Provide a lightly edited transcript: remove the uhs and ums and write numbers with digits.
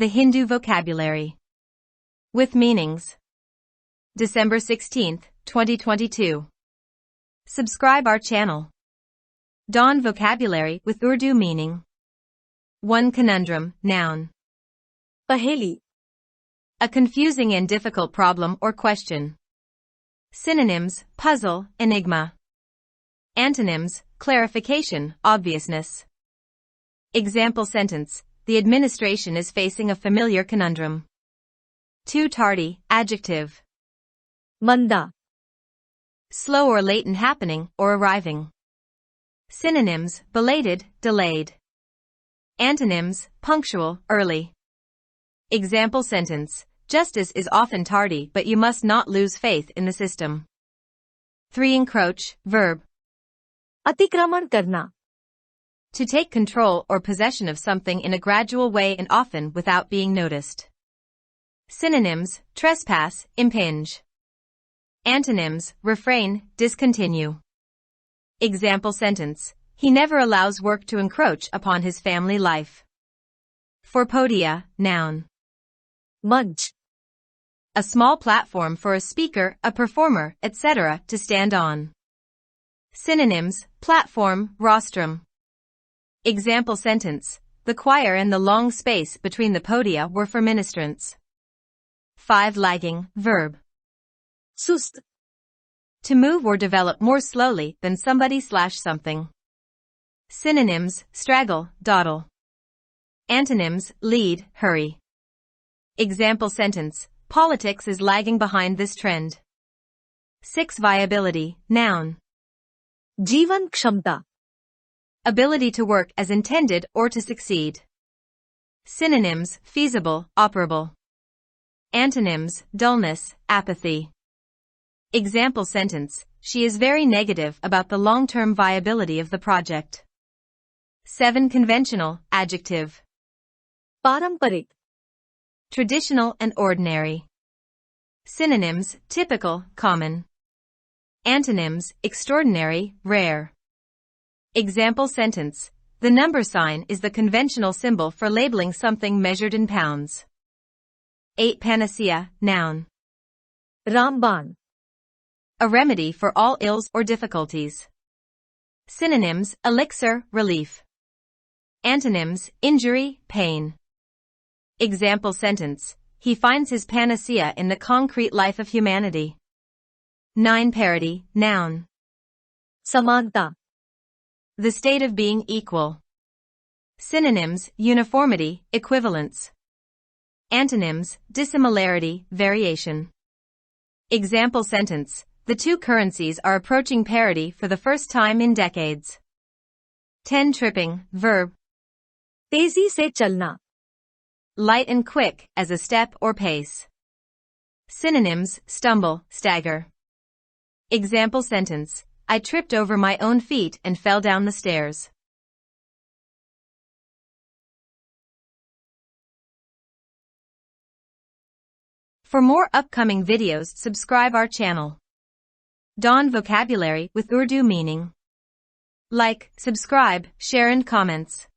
The Hindu vocabulary. With meanings. December 16, 2022. Subscribe our channel. Dawn vocabulary with Urdu meaning. 1 conundrum, noun. Paheli. A confusing and difficult problem or question. Synonyms, puzzle, enigma. Antonyms, clarification, obviousness. Example sentence, the administration is facing a familiar conundrum. Too tardy, adjective. Manda. Slow or late in happening or arriving. Synonyms, belated, delayed. Antonyms, punctual, early. Example sentence, justice is often tardy but you must not lose faith in the system. 3 encroach, verb. Atikraman karna. To take control or possession of something in a gradual way and often without being noticed. Synonyms, trespass, impinge. Antonyms, refrain, discontinue. Example sentence, he never allows work to encroach upon his family life. For podia, noun. Munch. A small platform for a speaker, a performer, etc. to stand on. Synonyms, platform, rostrum. Example sentence, the choir and the long space between the podia were for ministrants. 5 lagging, verb. Sust. To move or develop more slowly than somebody/something. Synonyms, straggle, dawdle. Antonyms, lead, hurry. Example sentence, politics is lagging behind this trend. 6 viability, noun. Jeevan kshamta. Ability to work as intended or to succeed. Synonyms, feasible, operable. Antonyms, dullness, apathy. Example sentence, she is very negative about the long-term viability of the project. 7 conventional, adjective. Paramparik. Traditional and ordinary. Synonyms, typical, common. Antonyms, extraordinary, rare. Example sentence, the number sign is the conventional symbol for labeling something measured in pounds. 8 panacea, noun. Ramban. A remedy for all ills or difficulties. Synonyms, elixir, relief. Antonyms, injury, pain. Example sentence, he finds his panacea in the concrete life of humanity. 9 parity, noun. Samanta. The state of being equal. Synonyms, uniformity, equivalence. Antonyms, dissimilarity, variation. Example sentence, the 2 currencies are approaching parity for the first time in decades. 10 tripping, verb. Tezi se chalna. Light and quick, as a step or pace. Synonyms, stumble, stagger. Example sentence, I tripped over my own feet and fell down the stairs. For more upcoming videos, subscribe our channel. Dawn vocabulary with Urdu meaning. Like, subscribe, share and comments.